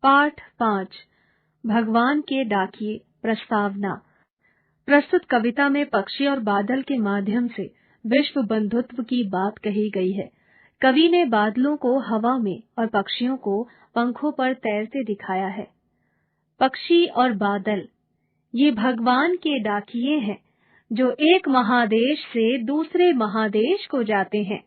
पाठ 5 भगवान के डाकिए प्रस्तावना। प्रस्तुत कविता में पक्षी और बादल के माध्यम से विश्व बंधुत्व की बात कही गई है। कवि ने बादलों को हवा में और पक्षियों को पंखों पर तैरते दिखाया है। पक्षी और बादल ये भगवान के डाकिए हैं जो एक महादेश से दूसरे महादेश को जाते हैं।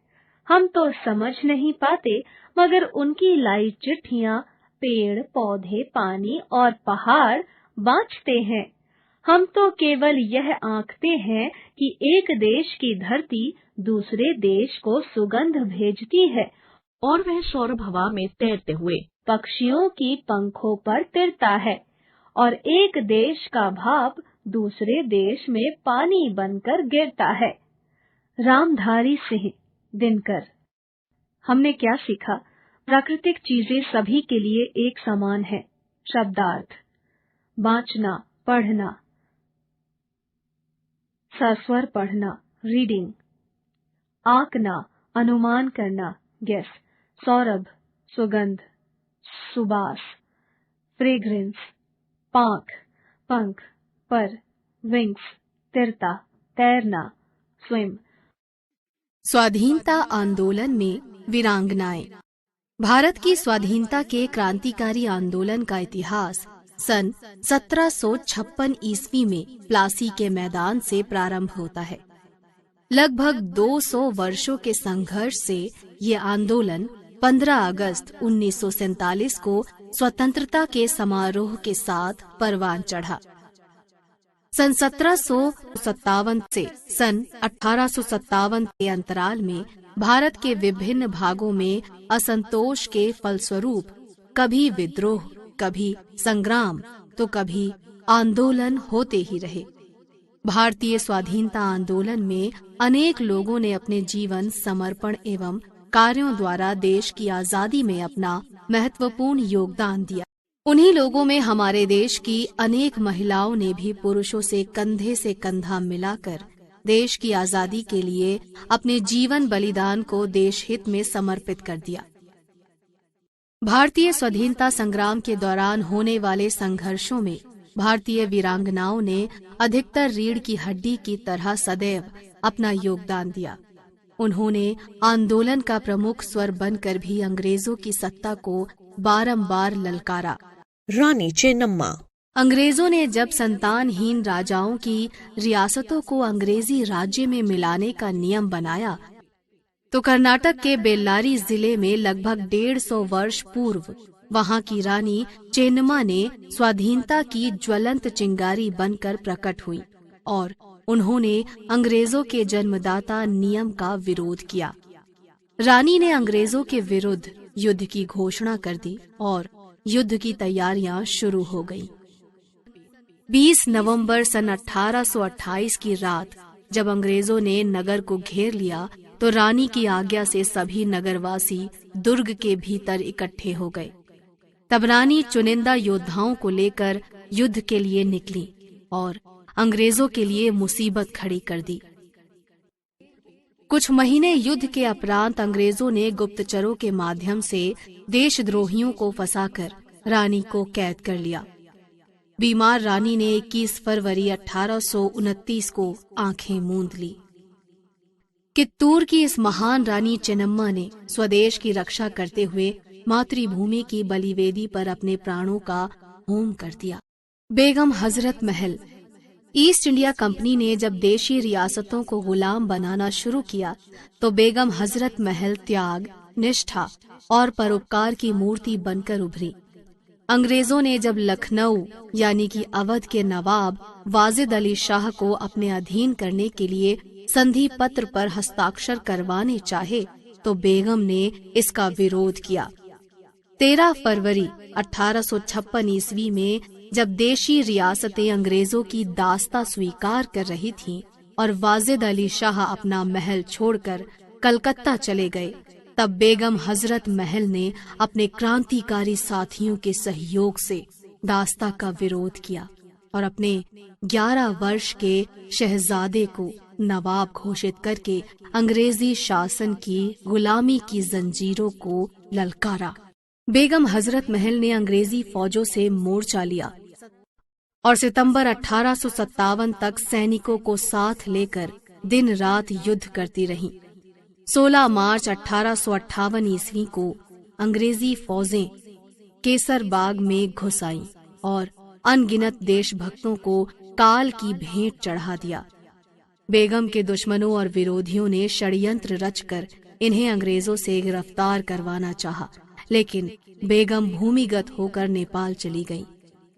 हम तो समझ नहीं पाते, मगर उनकी लाई चिट्ठियां पेड़ पौधे पानी और पहाड़ बाँचते हैं। हम तो केवल यह आंकते हैं कि एक देश की धरती दूसरे देश को सुगंध भेजती है और वह सौरभ हवा में तैरते हुए पक्षियों की पंखों पर तिरता है और एक देश का भाप दूसरे देश में पानी बनकर गिरता है। रामधारी सिंह दिनकर। हमने क्या सीखा? प्राकृतिक चीजें सभी के लिए एक समान है। शब्दार्थ: बाँचना, पढ़ना, सस्वर पढ़ना, रीडिंग। आंकना, अनुमान करना, गेस। सौरभ, सुगंध, सुबास। फ्रेग्रेंस, पांख, पंख, पर, विंग्स, तिरता, तैरना, स्विम। स्वाधीनता आंदोलन में वीरांगनाएं। भारत की स्वाधीनता के क्रांतिकारी आंदोलन का इतिहास सन 1756 ईस्वी में प्लासी के मैदान से प्रारंभ होता है। लगभग 200 वर्षों के संघर्ष से ये आंदोलन 15 अगस्त 1947 को स्वतंत्रता के समारोह के साथ परवान चढ़ा। सन 1757 से सन 1857 के अंतराल में भारत के विभिन्न भागों में असंतोष के फलस्वरूप कभी विद्रोह, कभी संग्राम तो कभी आंदोलन होते ही रहे। भारतीय स्वाधीनता आंदोलन में अनेक लोगों ने अपने जीवन समर्पण एवं कार्यों द्वारा देश की आजादी में अपना महत्वपूर्ण योगदान दिया। उन्हीं लोगों में हमारे देश की अनेक महिलाओं ने भी पुरुषों से कंधा मिलाकर देश की आजादी के लिए अपने जीवन बलिदान को देश हित में समर्पित कर दिया। भारतीय स्वाधीनता संग्राम के दौरान होने वाले संघर्षों में भारतीय वीरांगनाओं ने अधिकतर रीढ़ की हड्डी की तरह सदैव अपना योगदान दिया। उन्होंने आंदोलन का प्रमुख स्वर बनकर भी अंग्रेजों की सत्ता को बारंबार ललकारा। रानी चेन्नम्मा। अंग्रेजों ने जब संतानहीन राजाओं की रियासतों को अंग्रेजी राज्य में मिलाने का नियम बनाया, तो कर्नाटक के बेल्लारी जिले में लगभग 150 वर्ष पूर्व वहां की रानी चेन्नम्मा ने स्वाधीनता की ज्वलंत चिंगारी बनकर प्रकट हुई और उन्होंने अंग्रेजों के जन्मदाता नियम का विरोध किया। रानी ने अंग्रेजों के विरुद्ध युद्ध की घोषणा कर दी और युद्ध की तैयारियां शुरू हो गईं। 20 नवंबर सन 1828 की रात जब अंग्रेजों ने नगर को घेर लिया, तो रानी की आज्ञा से सभी नगरवासी दुर्ग के भीतर इकट्ठे हो गए। तब रानी चुनिंदा योद्धाओं को लेकर युद्ध के लिए निकली और अंग्रेजों के लिए मुसीबत खड़ी कर दी। कुछ महीने युद्ध के उपरांत अंग्रेजों ने गुप्तचरों के माध्यम से देशद्रोहियों को फंसाकर रानी को कैद कर लिया। बीमार रानी ने 21 फरवरी 1829 को आंखें मूंद ली। कित्तूर की इस महान रानी चेन्नम्मा ने स्वदेश की रक्षा करते हुए मातृभूमि की बलिवेदी पर अपने प्राणों का होम कर दिया। Begum Hazrat Mahal. East India company ने जब देशी रियासतों को गुलाम बनाना शुरू किया, तो बेगम हजरत महल त्याग, निष्ठा और परोपकार की मूर्ति बनकर उभरी। अंग्रेजों ने जब लखनऊ यानी कि अवध के नवाब वाजिद अली शाह को अपने अधीन करने के लिए संधि पत्र पर हस्ताक्षर करवाने चाहे, तो बेगम ने इसका विरोध किया। 13 फरवरी 1856 ईस्वी में जब देशी रियासतें अंग्रेजों की दास्ता स्वीकार कर रही थीं और वाजिद अली शाह अपना महल छोड़कर कलकत्ता चले गए, तब बेगम हजरत महल ने अपने क्रांतिकारी साथियों के सहयोग से दास्ता का विरोध किया और अपने 11 वर्ष के शहजादे को नवाब घोषित करके अंग्रेजी शासन की गुलामी की जंजीरों को ललकारा। बेगम हजरत महल ने अंग्रेजी फौजों से मोर्चा लिया और सितंबर 1857 तक सैनिकों को साथ लेकर दिन रात युद्ध करती रहीं। 16 मार्च 1858 ईस्वी को अंग्रेजी फौजें केसरबाग में घुस आईं और अनगिनत देशभक्तों को काल की भेंट चढ़ा दिया। बेगम के दुश्मनों और विरोधियों ने षड्यंत्र रचकर इन्हें अंग्रेजों से गिरफ्तार करवाना चाहा, लेकिन बेगम भूमिगत होकर नेपाल चली गईं।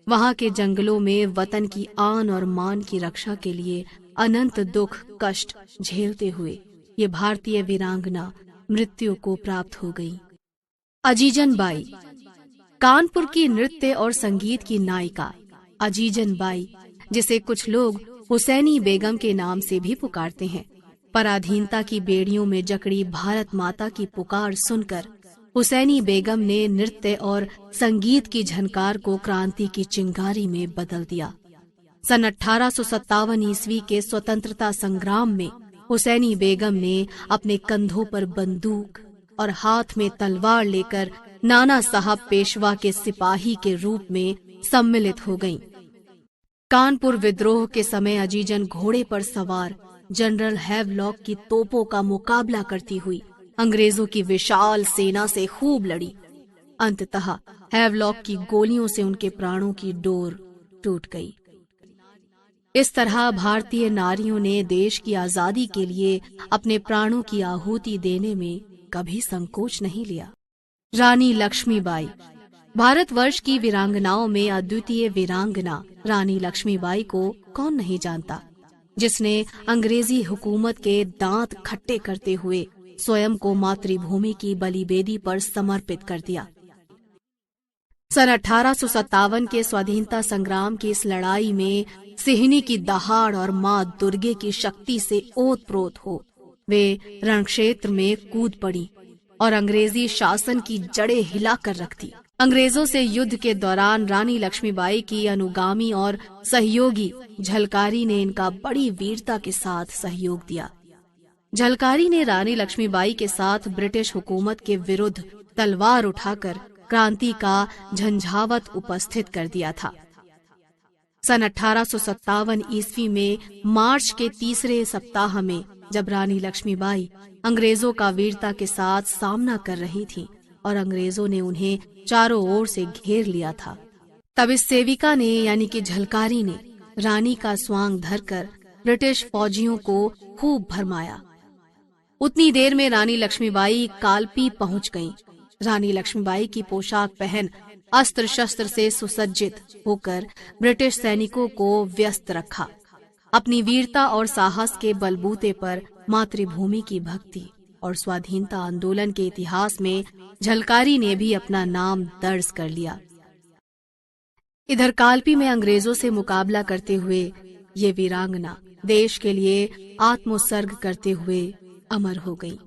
वहां के जंगलों में वतन की आन और मान की रक्षा के लिए अनंत दुख कष्ट झेलते हुए ये भारतीय वीरांगना मृत्यु को प्राप्त हो गई। अजीजन बाई, कानपुर की नृत्य और संगीत की नायिका अजीजन बाई, जिसे कुछ लोग हुसैनी बेगम के नाम से भी पुकारते हैं, पराधीनता की बेड़ियों में जकड़ी भारत माता की पुकार सुनकर हुसैनी बेगम ने नृत्य और संगीत की झनकार को क्रांति की चिंगारी में बदल दिया। सन 1857 ईस्वी के स्वतंत्रता संग्राम में हुसैनी बेगम ने अपने कंधों पर बंदूक और हाथ में तलवार लेकर नाना साहब पेशवा के सिपाही के रूप में सम्मिलित हो गईं। कानपुर विद्रोह के समय अजीजन घोड़े पर सवार जनरल हैवलॉक की तोपों का मुकाबला करती हुई अंग्रेजों की विशाल सेना से खूब लड़ी। अंततः हैवलॉक की गोलियों से उनके प्राणों की डोर टूट गई। इस तरह भारतीय नारियों ने देश की आजादी के लिए अपने प्राणों की आहुति देने में कभी संकोच नहीं लिया। रानी लक्ष्मीबाई, भारतवर्ष की वीरांगनाओं में अद्वितीय वीरांगना रानी लक्ष्मीबाई को कौन नहीं जानता, जिसने अंग्रेजी हुकूमत के दांत खट्टे करते हुए स्वयं को मातृभूमि की बलिवेदी पर समर्पित कर दिया। सन 1857 के स्वाधीनता संग्राम की इस लड़ाई में सिहनी की दहाड़ और मां दुर्गे की शक्ति से ओतप्रोत हो वे रणक्षेत्र में कूद पड़ी और अंग्रेजी शासन की जड़ें हिलाकर रख दी। अंग्रेजों से युद्ध के दौरान रानी लक्ष्मीबाई की अनुगामी और सहयोगी झलकारी ने इनका बड़ी वीरता के साथ सहयोग दिया। झलकारी ने रानी लक्ष्मीबाई के साथ ब्रिटिश हुकूमत के विरुद्ध तलवार उठाकर क्रांति का झंझावत उपस्थित कर दिया था। सन 1857 ईस्वी में मार्च के तीसरे सप्ताह में जब रानी लक्ष्मीबाई अंग्रेजों का वीरता के साथ सामना कर रही थी और अंग्रेजों ने उन्हें चारों ओर से घेर लिया था, तब इस सेविका ने यानी कि झलकारी ने रानी का स्वांग धरकर ब्रिटिश फौजियों को खूब भरमाया। उतनी देर में रानी लक्ष्मीबाई कालपी पहुंच गईं। रानी लक्ष्मीबाई की पोशाक पहन अस्त्र शस्त्र से सुसज्जित होकर ब्रिटिश सैनिकों को व्यस्त रखा। अपनी वीरता और साहस के बलबूते पर मातृभूमि की भक्ति और स्वाधीनता आंदोलन के इतिहास में झलकारी ने भी अपना नाम दर्ज कर लिया। इधर कालपी में अंग्रेजों से मुकाबला करते हुए ये वीरांगना देश के लिए आत्मोत्सर्ग करते हुए अमर हो गई।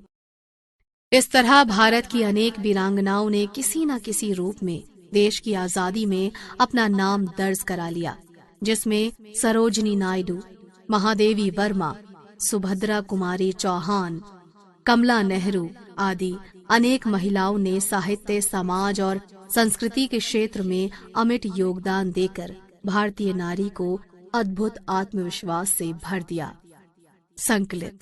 इस तरह भारत की अनेक वीरांगनाओं ने किसी न किसी रूप में देश की आजादी में अपना नाम दर्ज करा लिया, जिसमें सरोजनी नायडू, महादेवी वर्मा, सुभद्रा कुमारी चौहान, कमला नेहरू आदि अनेक महिलाओं ने साहित्य, समाज और संस्कृति के क्षेत्र में अमिट योगदान देकर भारतीय नारी को अद्भुत आत्मविश्वास से भर दिया। संकलित